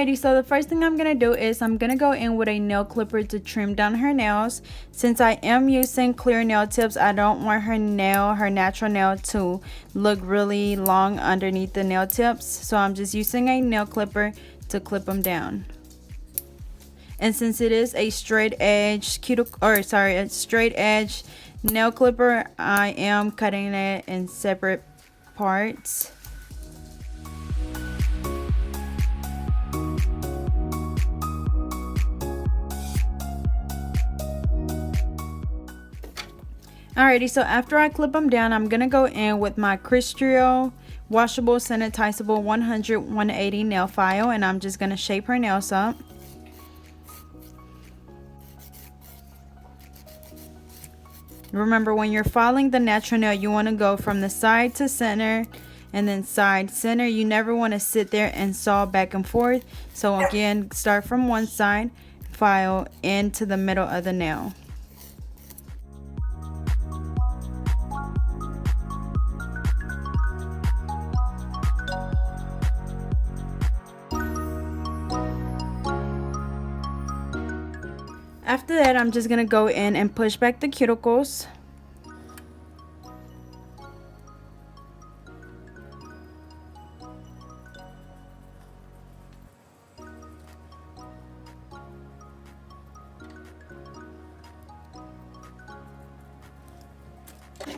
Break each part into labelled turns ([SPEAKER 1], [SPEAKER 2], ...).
[SPEAKER 1] Alrighty, so the first thing I'm going to do is I'm going to go in with a nail clipper to trim down her nails. Since I am using clear nail tips, I don't want her natural nail to look really long underneath the nail tips. So I'm just using a nail clipper to clip them down. And since it is a straight edge a straight edge nail clipper, I am cutting it in separate parts. Alrighty, so after I clip them down, I'm gonna go in with my Christrio washable sanitizable 100/180 nail file, and I'm just gonna shape her nails up. Remember, when you're filing the natural nail, you want to go from the side to center and then side center. You never want to sit there and saw back and forth. So again, start from one side, file into the middle of the nail. After that, I'm just gonna go in and push back the cuticles.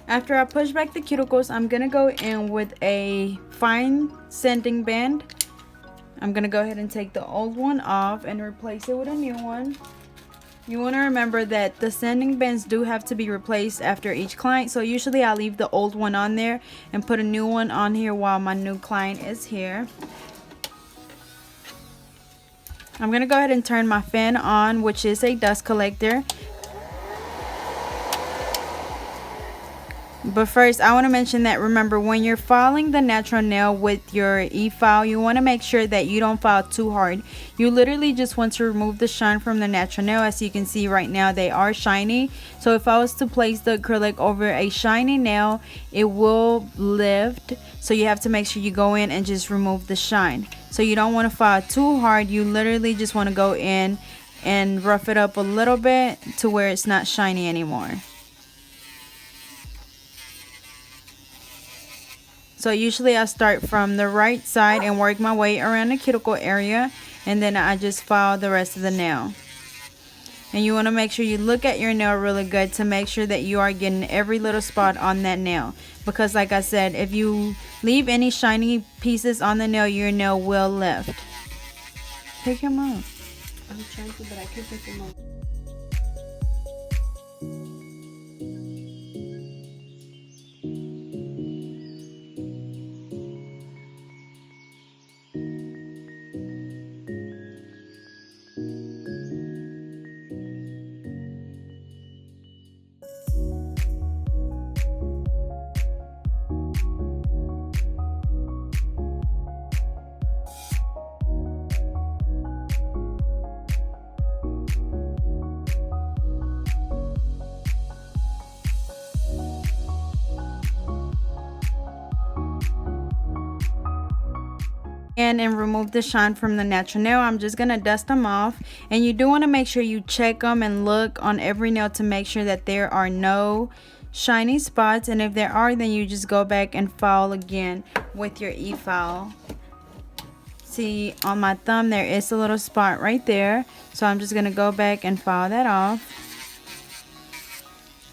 [SPEAKER 1] After I push back the cuticles, I'm gonna go in with a fine sanding band. I'm gonna go ahead and take the old one off and replace it with a new one. You want to remember that the sanding bands do have to be replaced after each client, so usually I leave the old one on there and put a new one on here while my new client is here. I'm going to go ahead and turn my fan on, which is a dust collector. But first, I want to mention that, remember, when you're filing the natural nail with your e-file, you want to make sure that you don't file too hard. You literally just want to remove the shine from the natural nail. As you can see right now, they are shiny. So if I was to place the acrylic over a shiny nail, it will lift. So you have to make sure you go in and just remove the shine. So you don't want to file too hard. You literally just want to go in and rough it up a little bit to where it's not shiny anymore. So usually I start from the right side and work my way around the cuticle area, and then I just file the rest of the nail. And you want to make sure you look at your nail really good to make sure that you are getting every little spot on that nail. Because like I said, if you leave any shiny pieces on the nail, your nail will lift. Pick him up.
[SPEAKER 2] I'm trying to, but I can't pick him up.
[SPEAKER 1] And remove the shine from the natural nail. I'm just gonna dust them off, and you do want to make sure you check them and look on every nail to make sure that there are no shiny spots, and if there are, then you just go back and file again with your e-file. See, on my thumb there is a little spot right there, so I'm just gonna go back and file that off.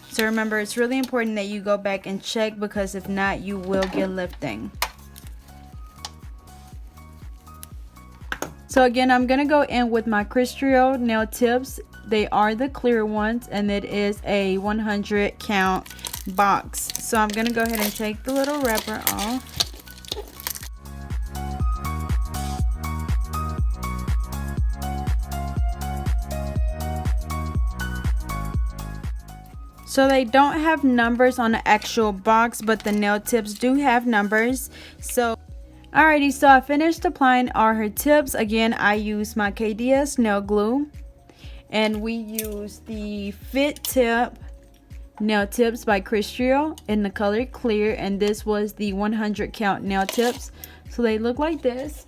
[SPEAKER 1] So remember, it's really important that you go back and check, because if not, you will get lifting. So again, I'm going to go in with my Christrio nail tips. They are the clear ones, and it is a 100 count box. So I'm going to go ahead and take the little wrapper off. So they don't have numbers on the actual box, but the nail tips do have numbers. So alrighty, so I finished applying all her tips. Again, I used my KDS nail glue, and we used the Fit Tip nail tips by Christrio in the color clear, and this was the 100 count nail tips. So they look like this.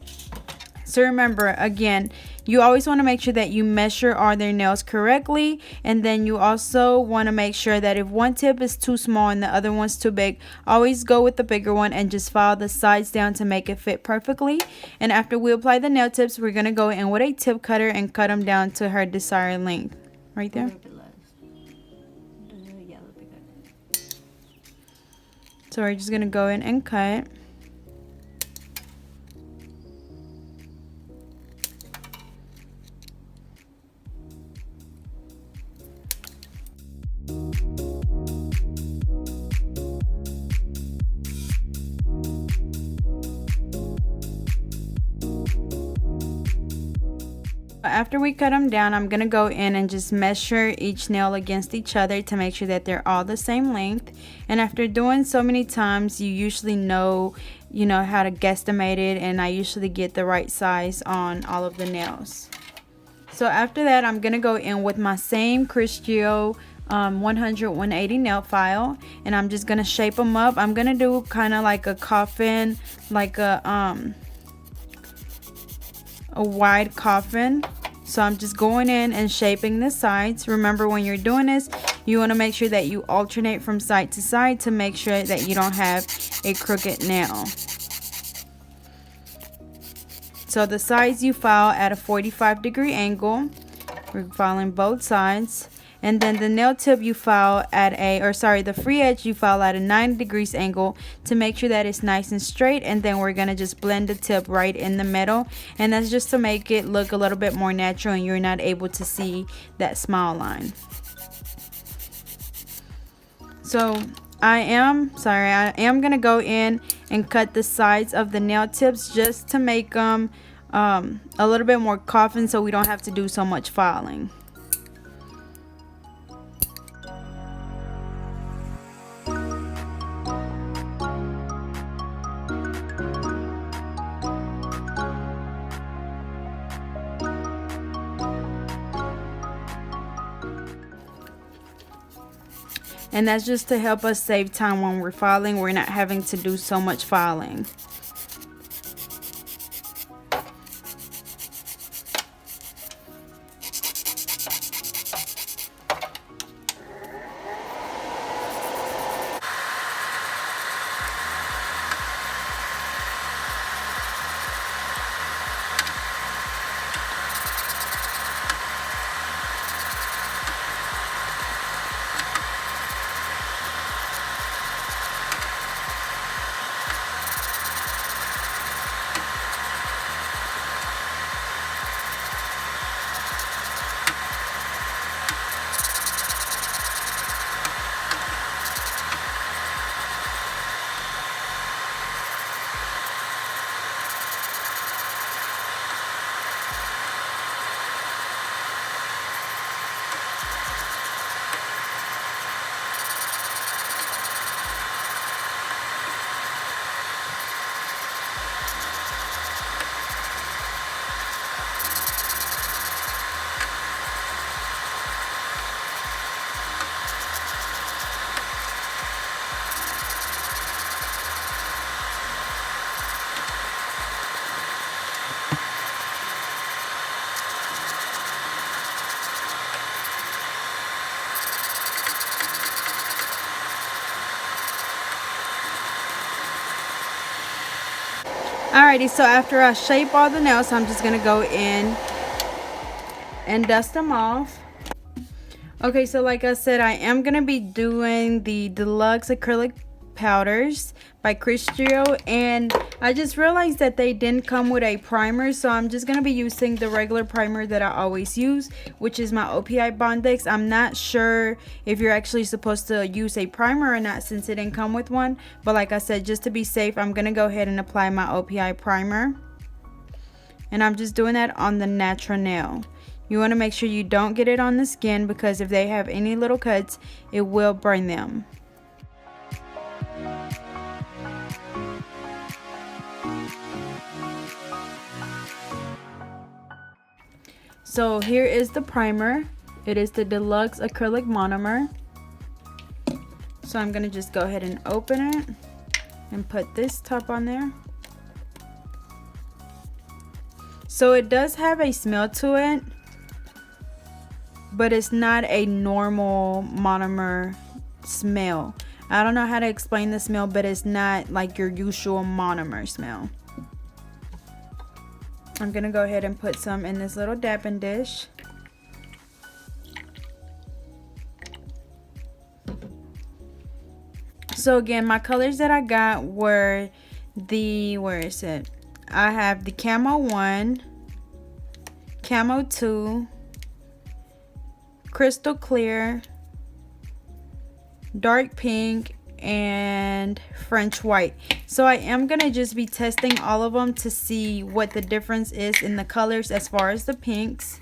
[SPEAKER 1] So remember, again, you always want to make sure that you measure all their nails correctly, and then you also want to make sure that if one tip is too small and the other one's too big, always go with the bigger one and just file the sides down to make it fit perfectly. And after we apply the nail tips, we're going to go in with a tip cutter and cut them down to her desired length. Right there. So we're just going to go in and cut. After we cut them down, I'm going to go in and just measure each nail against each other to make sure that they're all the same length. And after doing so many times, you usually know how to guesstimate it, and I usually get the right size on all of the nails. So after that, I'm going to go in with my same Christrio 100-180 nail file, and I'm just going to shape them up. I'm going to do kind of like a coffin, like a wide coffin. So I'm just going in and shaping the sides. Remember, when you're doing this, you want to make sure that you alternate from side to side to make sure that you don't have a crooked nail. So the sides you file at a 45-degree angle. We're filing both sides. And then the nail tip you file at the free edge you file at a 90 degrees angle to make sure that it's nice and straight. And then we're going to just blend the tip right in the middle. And that's just to make it look a little bit more natural and you're not able to see that smile line. So I am going to go in and cut the sides of the nail tips just to make them a little bit more coffin so we don't have to do so much filing. And that's just to help us save time when we're filing. We're not having to do so much filing. Alrighty, so after I shape all the nails, I'm just going to go in and dust them off. Okay, so like I said, I am going to be doing the Deluxe Acrylic Powders by Christrio, and I just realized that they didn't come with a primer, so I'm just going to be using the regular primer that I always use, which is my OPI Bondex. I'm not sure if you're actually supposed to use a primer or not since it didn't come with one, but like I said, just to be safe, I'm going to go ahead and apply my OPI primer, and I'm just doing that on the natural nail. You want to make sure you don't get it on the skin, because if they have any little cuts, it will burn them. So here is the primer. It is the Deluxe Acrylic Monomer. So I'm going to just go ahead and open it and put this top on there. So it does have a smell to it, but it's not a normal monomer smell. I don't know how to explain the smell, but it's not like your usual monomer smell. I'm gonna go ahead and put some in this little dapping dish. So again, my colors that I got were the, where is it? I have the Camo 1, Camo 2, Crystal Clear, Dark Pink, and French White. So I am gonna just be testing all of them to see what the difference is in the colors as far as the pinks.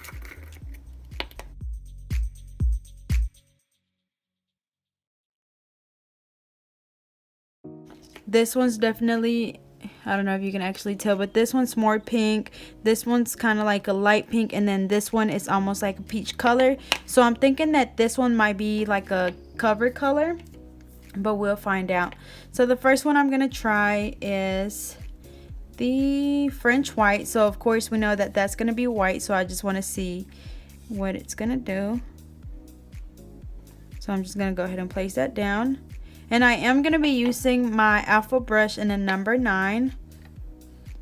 [SPEAKER 1] This one's definitely, I don't know if you can actually tell, but this one's more pink. This one's kind of like a light pink, and then this one is almost like a peach color. So I'm thinking that this one might be like a cover color, but we'll find out. So the first one I'm gonna try is the French White. So of course we know that that's gonna be white, so I just want to see what it's gonna do. So I'm just gonna go ahead and place that down. And I am going to be using my alpha brush in a number 9.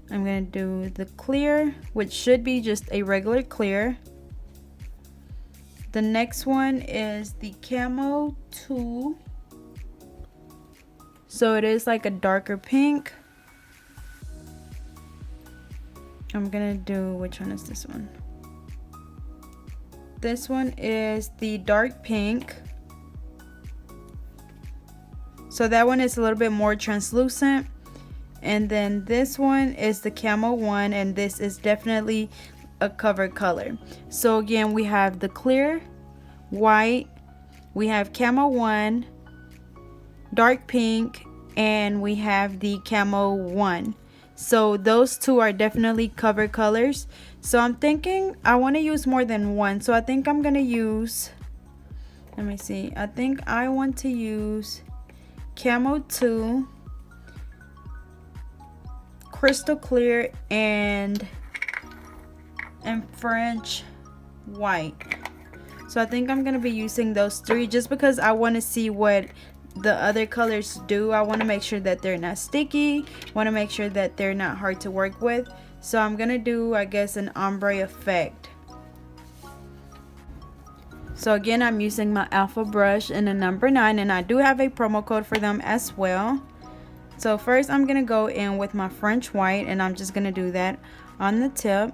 [SPEAKER 1] I'm going to do the clear, which should be just a regular clear. The next one is the Camo 2. So it is like a darker pink. I'm going to do, which one is this one? This one is the dark pink. So that one is a little bit more translucent. And then this one is the Camo 1, and this is definitely a cover color. So again, we have the clear, white, we have Camo 1, dark pink, and we have the Camo 1. So those two are definitely cover colors. So I'm thinking I want to use more than one. So I think I'm going to use, let me see, I think I want to use Camo 2, Crystal Clear, and French White. So I think I'm going to be using those 3 just because I want to see what the other colors do. I want to make sure that they're not sticky. Want to make sure that they're not hard to work with. So I'm going to do, I guess, an ombre effect. So again, I'm using my alpha brush in a number 9, and I do have a promo code for them as well. So first I'm going to go in with my French White, and I'm just going to do that on the tip.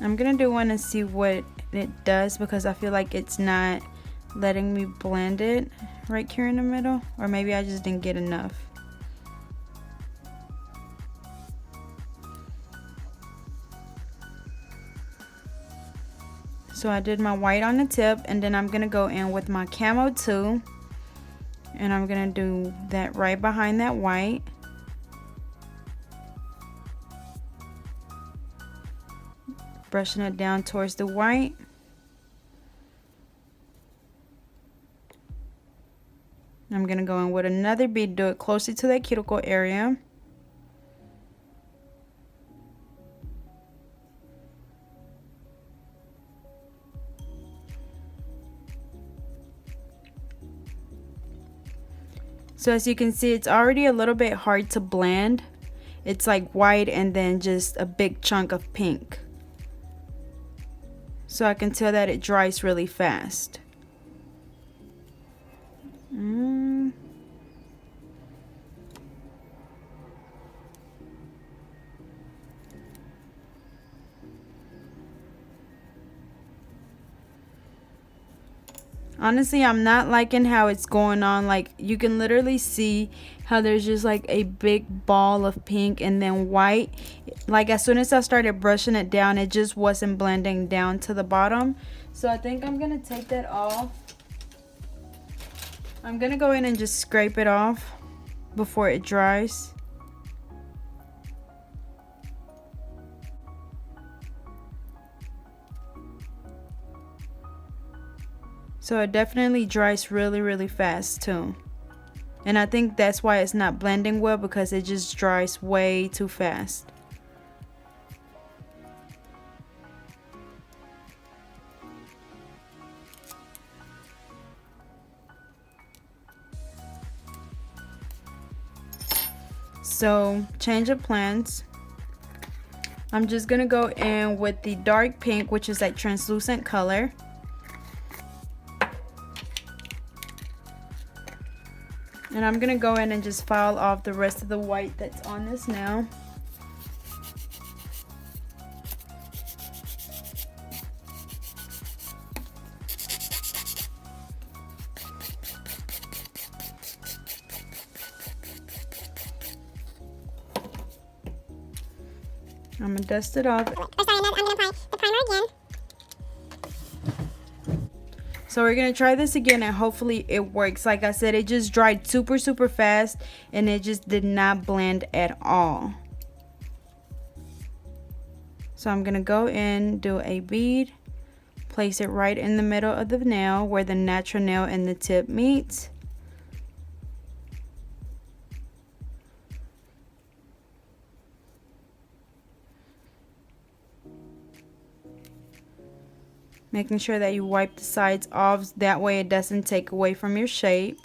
[SPEAKER 1] I'm gonna do one and see what it does, because I feel like it's not letting me blend it right here in the middle, or maybe I just didn't get enough. So I did my white on the tip, and then I'm gonna go in with my Camo 2, and I'm gonna do that right behind that white. Brushing it down towards the white. I'm going to go in with another bead, do it closer to that cuticle area. So as you can see, it's already a little bit hard to blend. It's like white and then just a big chunk of pink. So I can tell that it dries really fast. Honestly, I'm not liking how it's going on. Like, you can literally see how there's just like a big ball of pink and then white. Like, as soon as I started brushing it down, it just wasn't blending down to the bottom. So I think I'm gonna take that off. I'm gonna go in and just scrape it off before it dries. So it definitely dries really fast too. And I think that's why it's not blending well, because it just dries way too fast. So change of plans. I'm just gonna go in with the dark pink, which is like translucent color. And I'm gonna go in and just file off the rest of the white that's on this nail. I'm gonna dust it off.
[SPEAKER 3] Oh, sorry, I'm gonna apply the primer again.
[SPEAKER 1] So we're gonna try this again and hopefully it works. Like I said, it just dried super fast and it just did not blend at all. So I'm gonna go in, do a bead, place it right in the middle of the nail where the natural nail and the tip meets. Making sure that you wipe the sides off, that way it doesn't take away from your shape.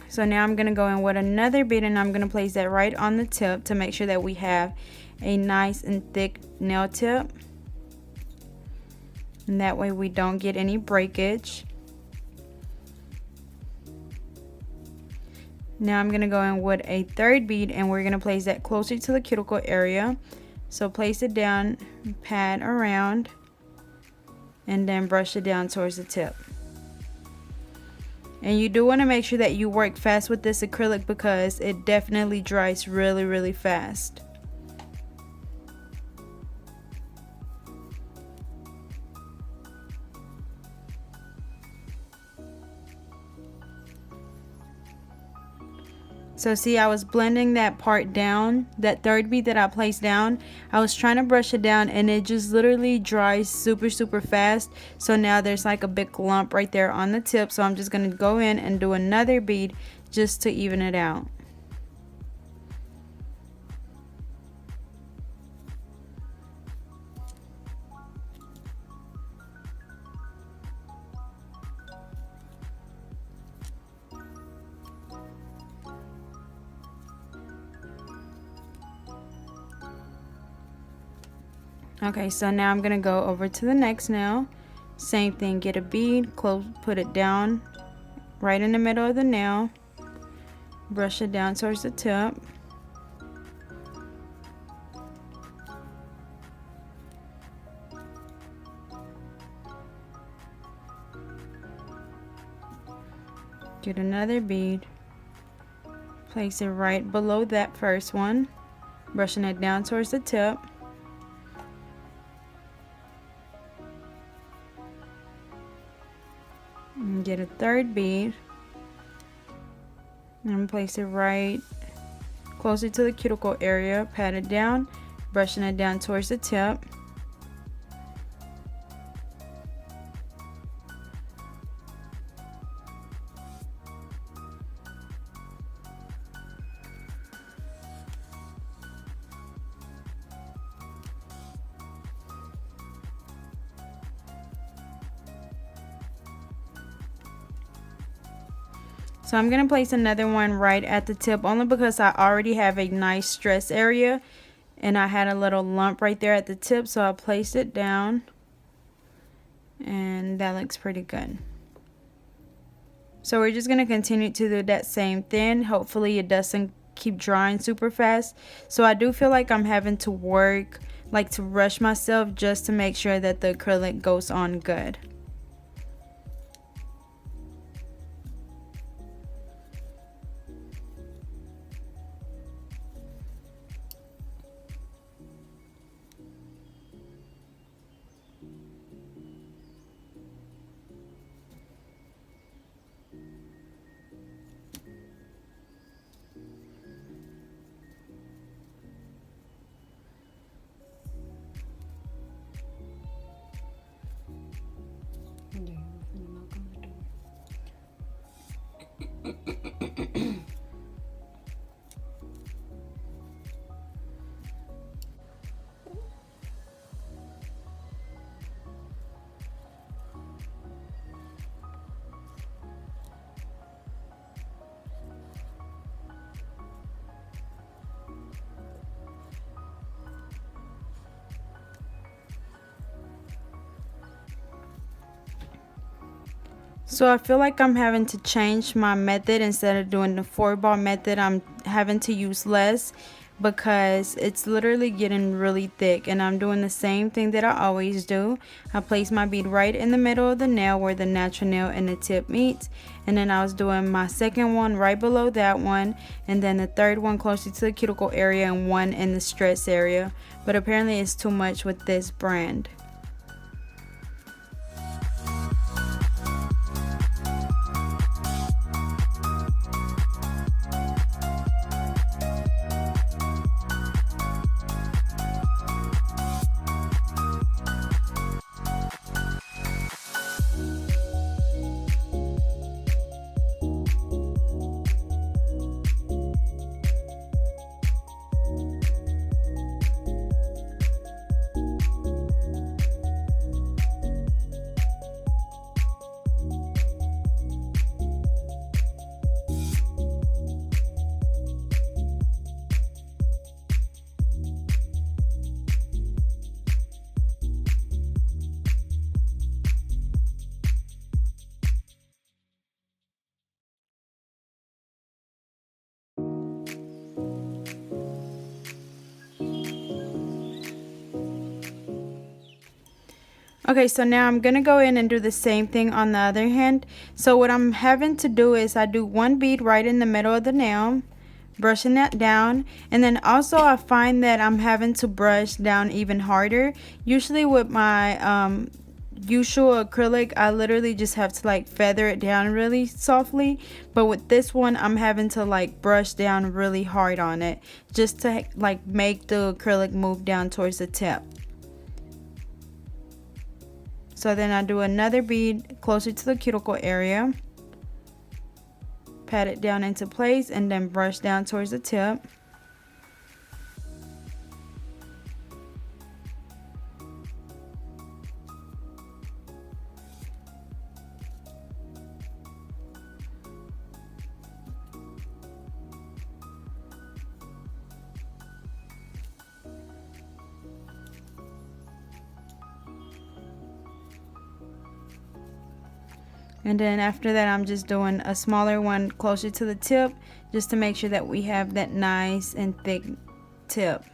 [SPEAKER 1] So now I'm going to go in with another bead and I'm going to place that right on the tip to make sure that we have a nice and thick nail tip. And that way we don't get any breakage. Now I'm going to go in with a third bead and we're going to place that closer to the cuticle area. So place it down, pat around, and then brush it down towards the tip. And you do want to make sure that you work fast with this acrylic because it definitely dries really fast. So see, I was blending that part down, that third bead that I placed down. I was trying to brush it down and it just literally dries super fast. So now there's like a big lump right there on the tip. So I'm just going to go in and do another bead just to even it out. Okay, so now I'm gonna go over to the next nail. Same thing, get a bead, close, put it down right in the middle of the nail, brush it down towards the tip. Get another bead, place it right below that first one, brushing it down towards the tip. And get a third bead and place it right closer to the cuticle area, pat it down, brushing it down towards the tip. So I'm going to place another one right at the tip only because I already have a nice stress area and I had a little lump right there at the tip, so I placed it down and that looks pretty good. So we're just going to continue to do that same thing. Hopefully it doesn't keep drying super fast. So I do feel like I'm having to work, like to rush myself just to make sure that the acrylic goes on good. So I feel like I'm having to change my method. Instead of doing the 4-ball method, I'm having to use less because it's literally getting really thick, and I'm doing the same thing that I always do. I place my bead right in the middle of the nail where the natural nail and the tip meets, and then I was doing my second one right below that one, and then the third one closer to the cuticle area and one in the stress area, but apparently it's too much with this brand. Okay, so now I'm gonna go in and do the same thing on the other hand. So what I'm having to do is I do one bead right in the middle of the nail, brushing that down, and then also I find that I'm having to brush down even harder. Usually with my usual acrylic, I literally just have to like feather it down really softly, but with this one I'm having to like brush down really hard on it just to like make the acrylic move down towards the tip. So then I do another bead closer to the cuticle area, pat it down into place, and then brush down towards the tip. And then after that, I'm just doing a smaller one closer to the tip just to make sure that we have that nice and thick tip.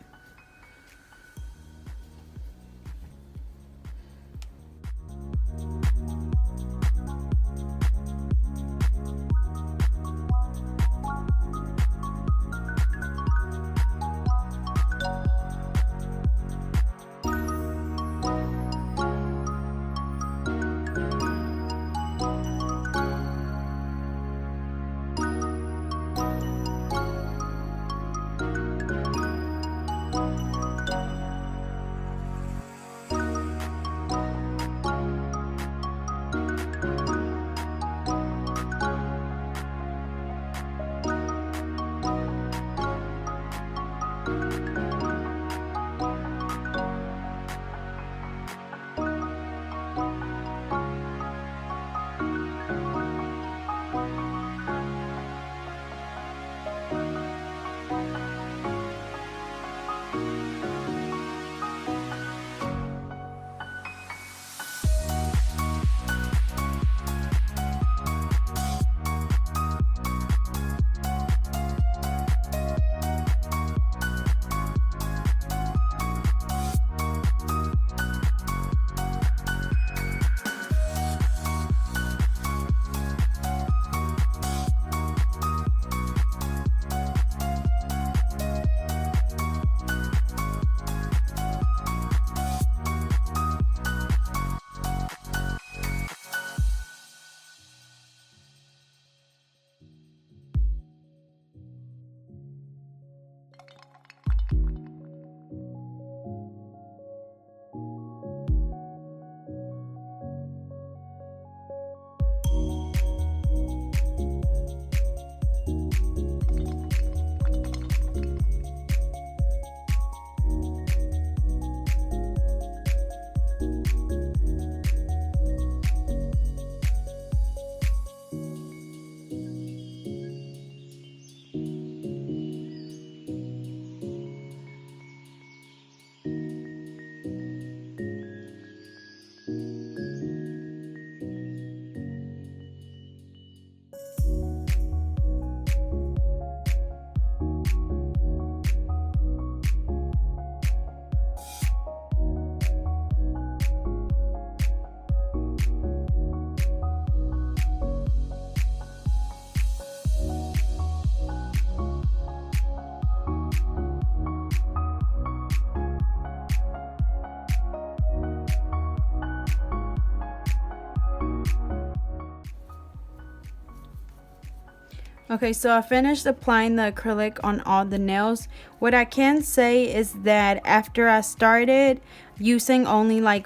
[SPEAKER 1] Okay, so I finished applying the acrylic on all the nails. What I can say is that after I started using only like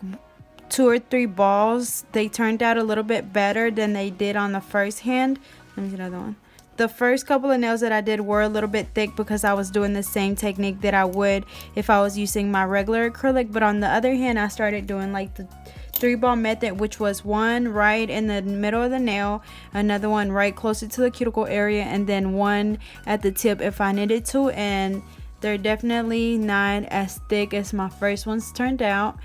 [SPEAKER 1] 2 or 3 balls, they turned out a little bit better than they did on the first hand. Let me see another one. The first couple of nails that I did were a little bit thick because I was doing the same technique that I would if I was using my regular acrylic. But on the other hand, I started doing like the 3-ball method, which was one right in the middle of the nail, another one right closer to the cuticle area, and then one at the tip if I needed to. And they're definitely not as thick as my first ones turned out.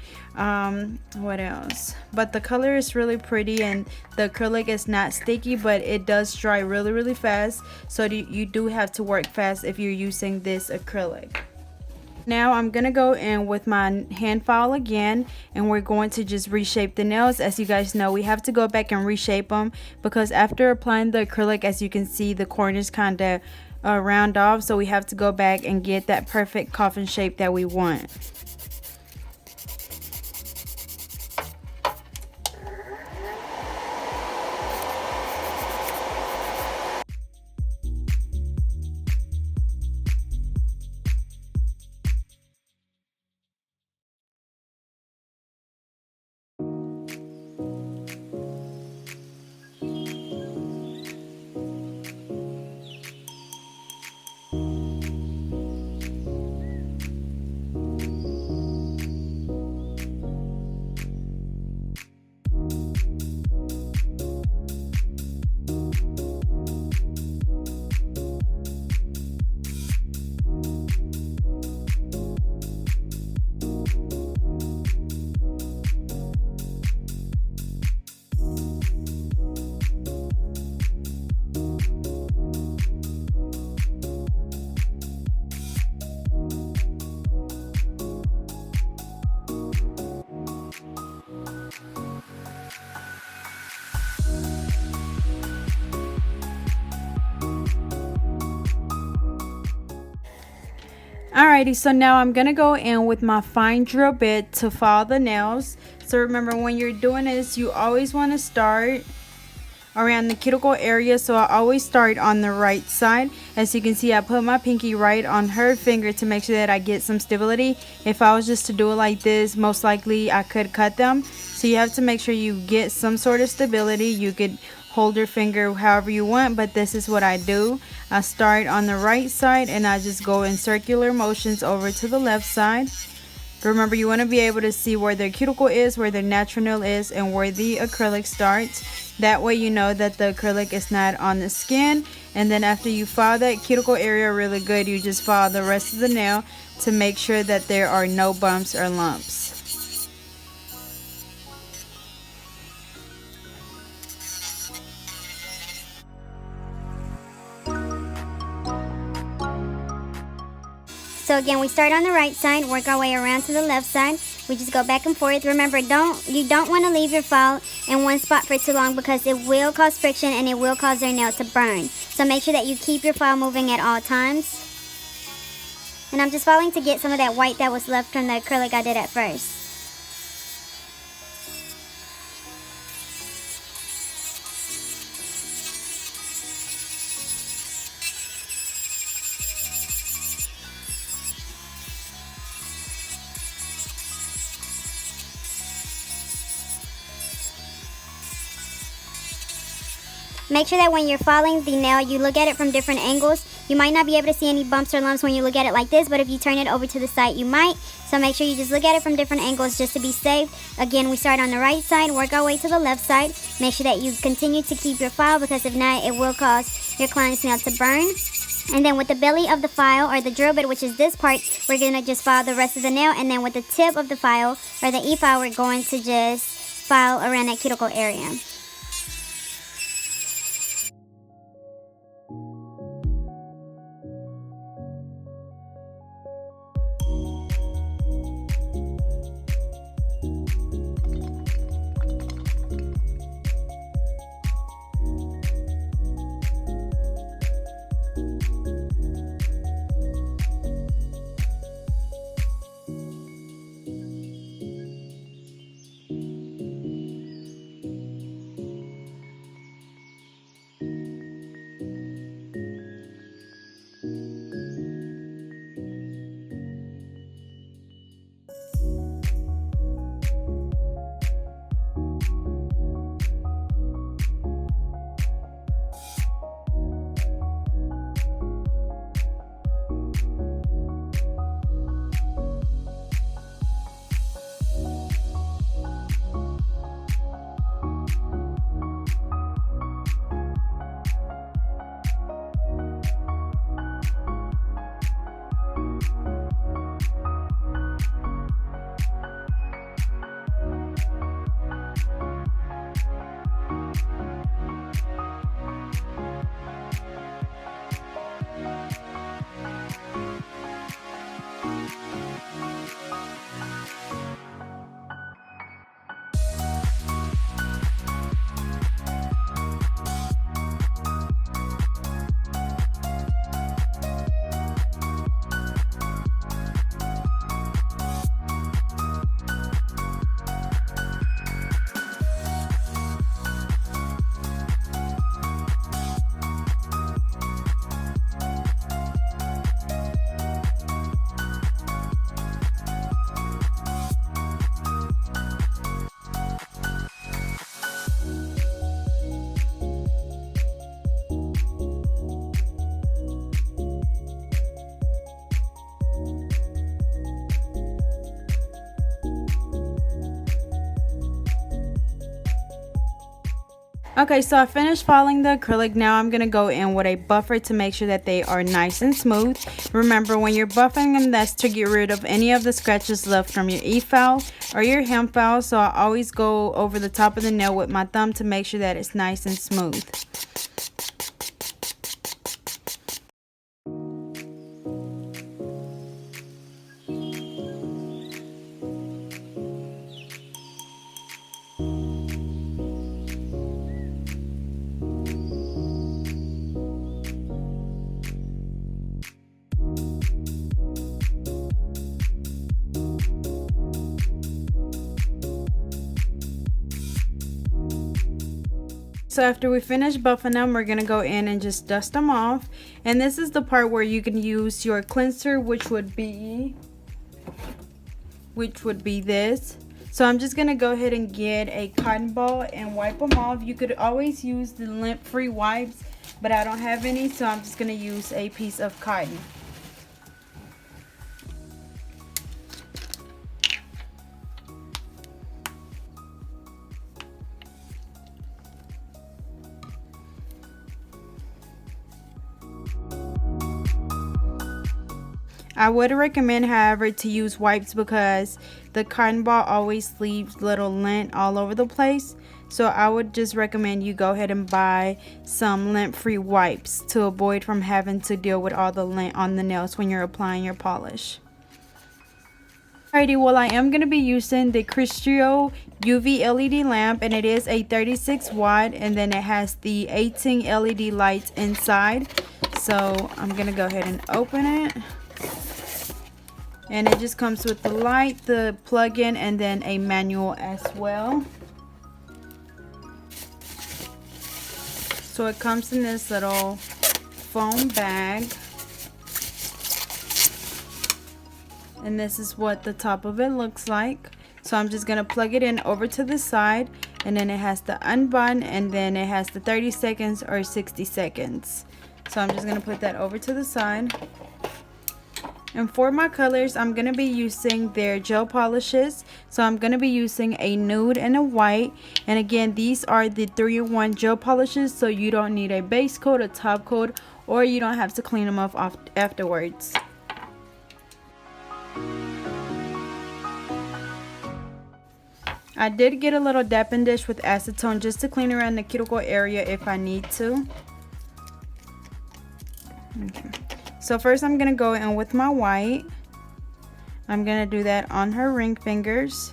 [SPEAKER 1] What else? But the color is really pretty, and the acrylic is not sticky, but it does dry really fast, so you do have to work fast if you're using this acrylic. Now I'm gonna go in with my hand file again, and we're going to just reshape the nails. As you guys know, we have to go back and reshape them because after applying the acrylic, as you can see, the corners kind of round off, so we have to go back and get that perfect coffin shape that we want. Alrighty, so now I'm gonna go in with my fine drill bit to file the nails. So remember, when you're doing this, you always want to start around the cuticle area, so I always start on the right side. As you can see, I put my pinky right on her finger to make sure that I get some stability. If I was just to do it like this, most likely I could cut them. So you have to make sure you get some sort of stability. You could hold your finger however you want, but this is what I do. I start on the right side and I just go in circular motions over to the left side. Remember, you want to be able to see where the cuticle is, where the natural nail is, and where the acrylic starts. That way you know that the acrylic is not on the skin. And then after you file that cuticle area really good, you just file the rest of the nail to make sure that there are no bumps or lumps.
[SPEAKER 3] So again, we start on the right side, work our way around to the left side. We just go back and forth. Remember, you don't want to leave your file in one spot for too long because it will cause friction and it will cause their nail to burn. So make sure that you keep your file moving at all times. And I'm just filing to get some of that white that was left from the acrylic I did at first. Make sure that when you're filing the nail, you look at it from different angles. You might not be able to see any bumps or lumps when you look at it like this, but if you turn it over to the side, you might. So make sure you just look at it from different angles just to be safe. Again, we start on the right side, work our way to the left side. Make sure that you continue to keep your file because if not, it will cause your client's nail to burn. And then with the belly of the file, or the drill bit, which is this part, we're going to just file the rest of the nail. And then with the tip of the file, or the E-file, we're going to just file around that cuticle area.
[SPEAKER 1] Okay, so I finished following the acrylic. Now I'm going to go in with a buffer to make sure that they are nice and smooth. Remember, when you're buffing them, that's to get rid of any of the scratches left from your e-file or your hem file. So I always go over the top of the nail with my thumb to make sure that it's nice and smooth. So after we finish buffing them, we're going to go in and just dust them off. And this is the part where you can use your cleanser, which would be this. So I'm just going to go ahead and get a cotton ball and wipe them off. You could always use the lint-free wipes, but I don't have any, so I'm just going to use a piece of cotton. I would recommend, however, to use wipes because the cotton ball always leaves little lint all over the place. So I would just recommend you go ahead and buy some lint-free wipes to avoid from having to deal with all the lint on the nails when you're applying your polish. Alrighty, well, I am going to be using the Christrio UV LED lamp, and it is a 36 watt, and then it has the 18 LED lights inside. So I'm going to go ahead and open it. And it just comes with the light, the plug-in, and then a manual as well. So it comes in this little foam bag. And this is what the top of it looks like. So I'm just going to plug it in over to the side. And then it has the unbutton, and then it has the 30 seconds or 60 seconds. So I'm just going to put that over to the side. And for my colors, I'm going to be using their gel polishes. So I'm going to be using a nude and a white. And again, these are the 3-in-1 gel polishes. So you don't need a base coat, a top coat, or you don't have to clean them off afterwards. I did get a little dapping dish with acetone just to clean around the cuticle area if I need to. Okay. So first I'm going to go in with my white. I'm going to do that on her ring fingers.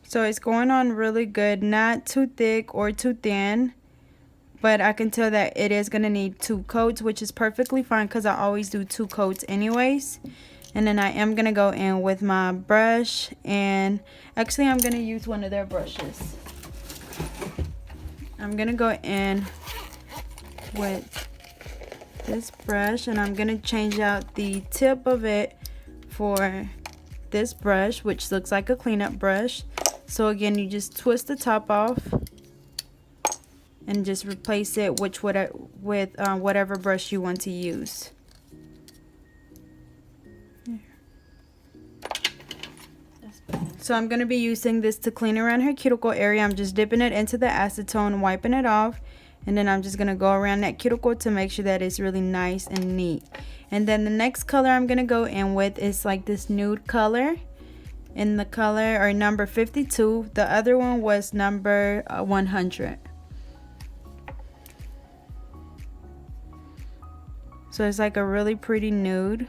[SPEAKER 1] So it's going on really good, not too thick or too thin. But I can tell that it is going to need 2 coats, which is perfectly fine because I always do 2 coats anyways. And then I am going to go in with my brush. And actually, I'm going to use one of their brushes. I'm going to go in with this brush. And I'm going to change out the tip of it for this brush, which looks like a cleanup brush. So again, you just twist the top off. And just replace it with whatever brush you want to use. So I'm going to be using this to clean around her cuticle area. I'm just dipping it into the acetone, wiping it off. And then I'm just going to go around that cuticle to make sure that it's really nice and neat. And then the next color I'm going to go in with is like this nude color. In the color or number 52. The other one was number 100. So it's like a really pretty nude.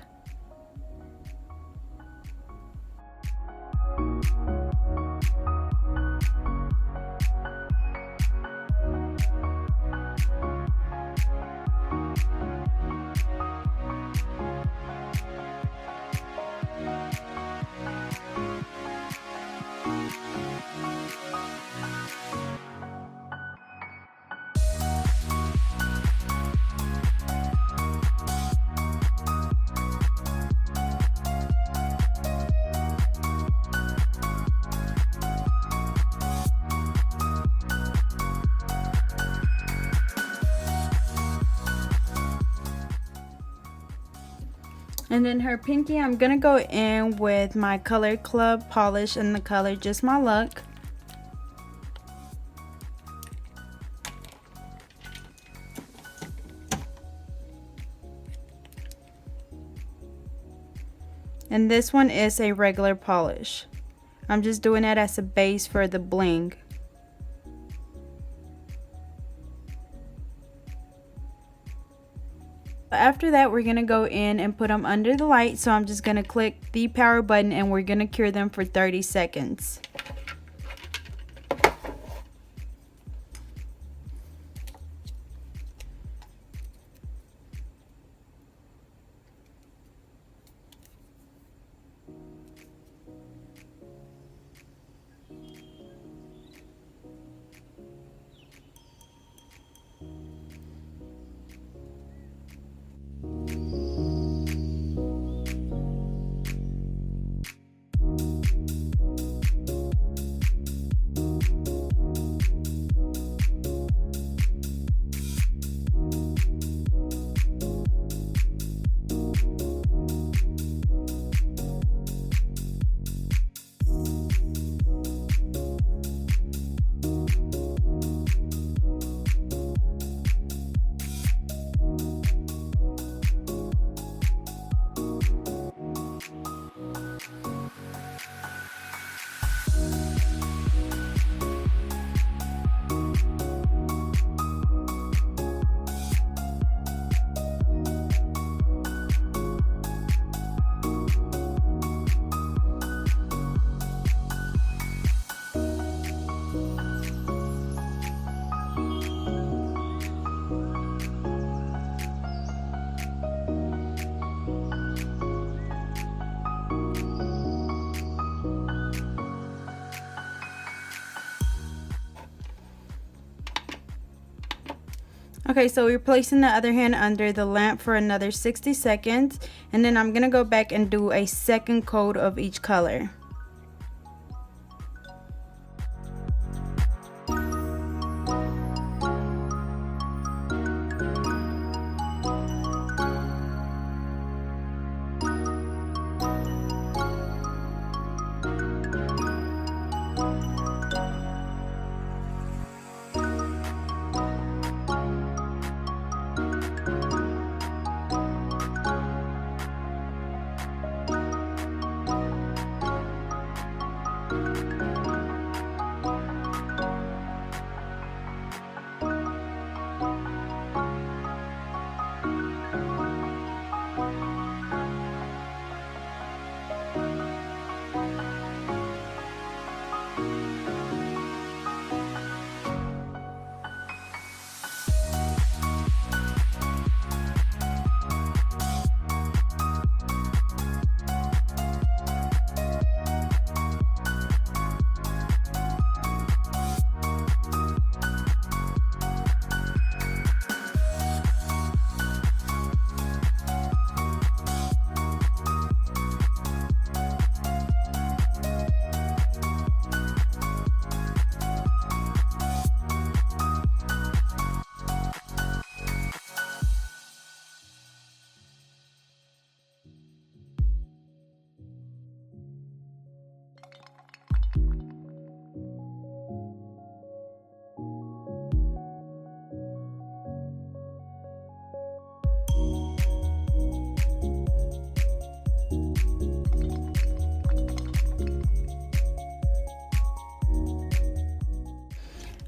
[SPEAKER 1] And then her pinky, I'm gonna go in with my Color Club polish in the color Just My Luck. And this one is a regular polish. I'm just doing it as a base for the bling. After that, we're gonna go in and put them under the light. So I'm just gonna click the power button and we're gonna cure them for 30 seconds. Okay, so we're placing the other hand under the lamp for another 60 seconds, and then I'm gonna go back and do a second coat of each color.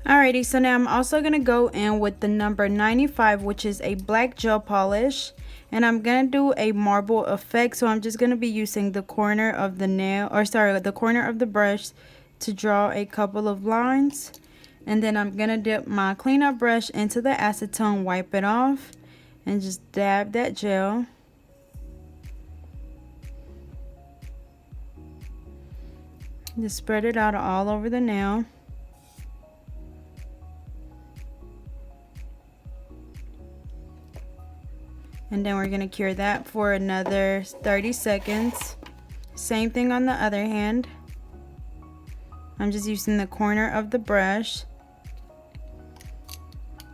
[SPEAKER 1] Alrighty, so now I'm also going to go in with the number 95, which is a black gel polish. And I'm going to do a marble effect. So I'm just going to be using the corner of the nail, or sorry, the corner of the brush to draw a couple of lines. And then I'm going to dip my cleanup brush into the acetone, wipe it off, and just dab that gel. Just spread it out all over the nail. And then we're going to cure that for another 30 seconds. Same thing on the other hand. I'm just using the corner of the brush.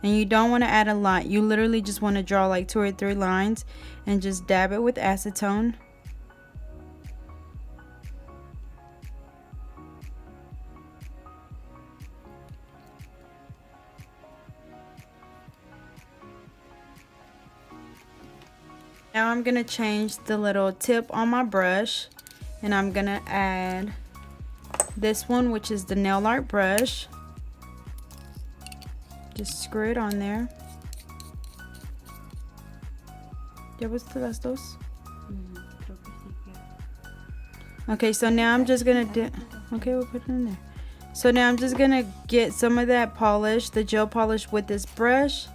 [SPEAKER 1] And you don't want to add a lot. You literally just want to draw like 2 or 3 lines and just dab it with acetone. Now I'm going to change the little tip on my brush, and I'm going to add this one, which is the nail art brush. Just screw it on there. ¿Ya las dos? Okay, so now I'm just gonna do. Okay, we'll put it in there. So now I'm just gonna get some of that polish, the gel polish, with this brush.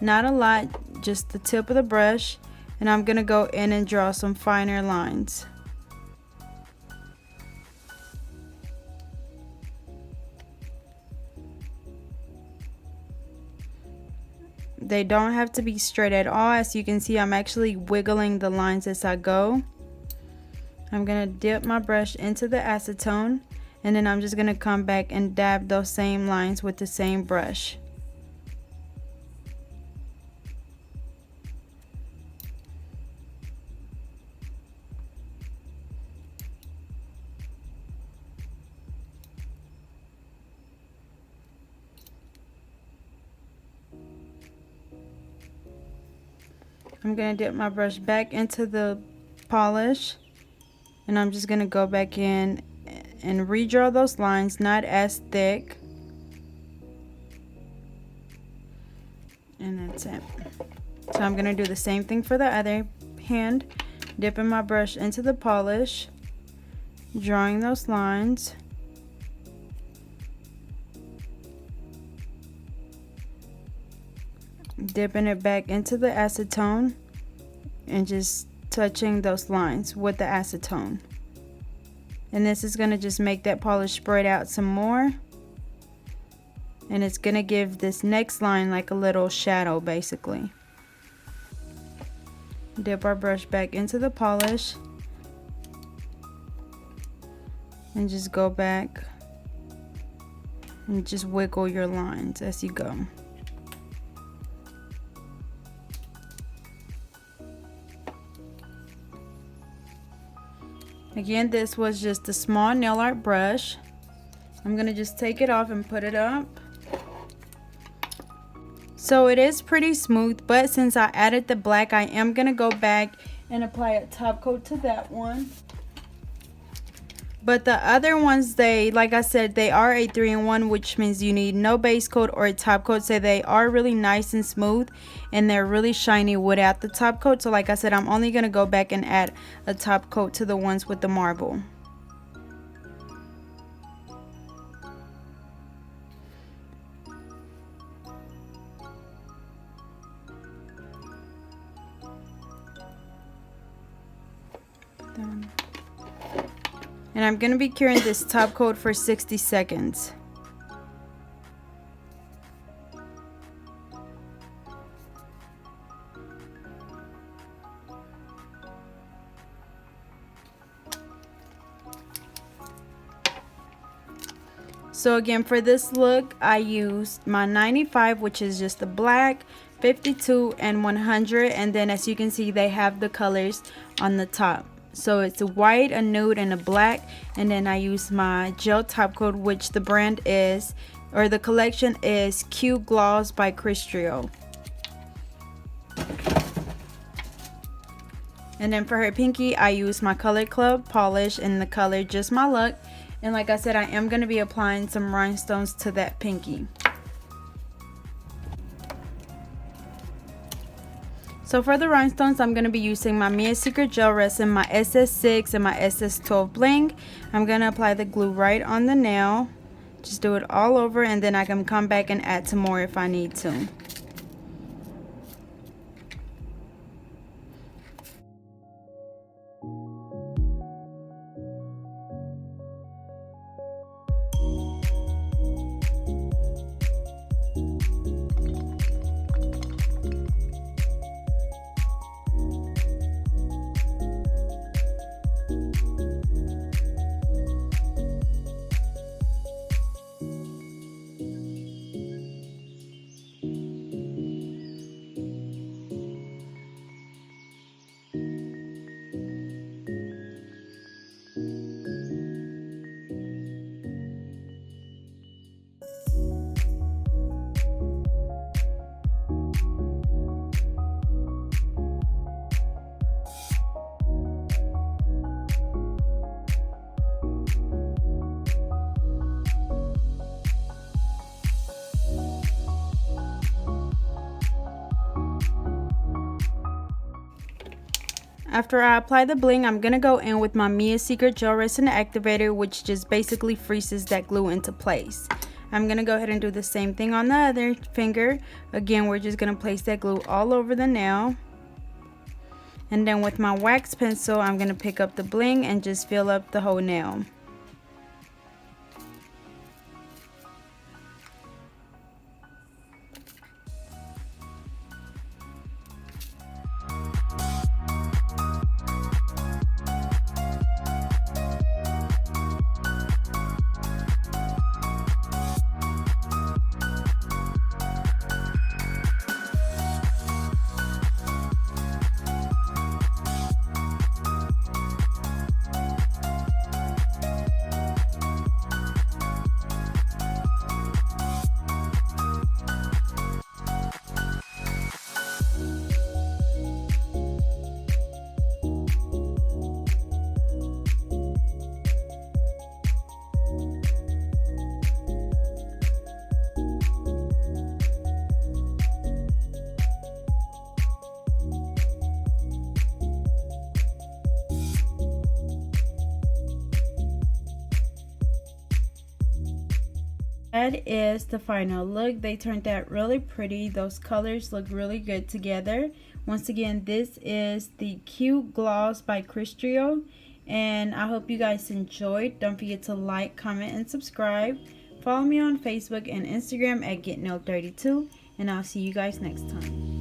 [SPEAKER 1] Not a lot, just the tip of the brush, and I'm gonna go in and draw some finer lines. They don't have to be straight at all. As you can see, I'm actually wiggling the lines as I go. I'm gonna dip my brush into the acetone, and then I'm just gonna come back and dab those same lines with the same brush. I'm going to dip my brush back into the polish, and I'm just going to go back in and redraw those lines, not as thick. And that's it. So I'm going to do the same thing for the other hand, dipping my brush into the polish, drawing those lines. Dipping it back into the acetone and just touching those lines with the acetone. And this is going to just make that polish spread out some more, and it's going to give this next line like a little shadow basically. Dip our brush back into the polish and just go back and just wiggle your lines as you go. Again, this was just a small nail art brush. I'm gonna just take it off and put it up. So it is pretty smooth, but since I added the black, I am gonna go back and apply a top coat to that one. But the other ones, they, like I said, they are a 3-in-1, which means you need no base coat or a top coat. So they are really nice and smooth, and they're really shiny without the top coat. So like I said, I'm only going to go back and add a top coat to the ones with the marble. Done. And I'm going to be curing this top coat for 60 seconds. So again, for this look, I used my 95, which is just the black, 52, and 100. And then as you can see, they have the colors on the top. So it's a white, a nude, and a black. And then I use my gel top coat, which the brand is, or the collection is Q Gloss by Christrio. And then for her pinky, I use my Color Club polish in the color Just My Luck. And like I said, I am going to be applying some rhinestones to that pinky. So for the rhinestones, I'm going to be using my Mia Secret Gel Resin, my SS6, and my SS12 Bling. I'm going to apply the glue right on the nail. Just do it all over, and then I can come back and add some more if I need to. After I apply the bling, I'm going to go in with my Mia Secret Gel Resin Activator, which just basically freezes that glue into place. I'm going to go ahead and do the same thing on the other finger. Again, we're just going to place that glue all over the nail. And then with my wax pencil, I'm going to pick up the bling and just fill up the whole nail. That is the final look. They turned out really pretty. Those colors look really good together. Once again, this is the Cute Gloss by Christrio, and I hope you guys enjoyed. Don't forget to like, comment, and subscribe. Follow me on Facebook and Instagram at GetNailed32, and I'll see you guys next time.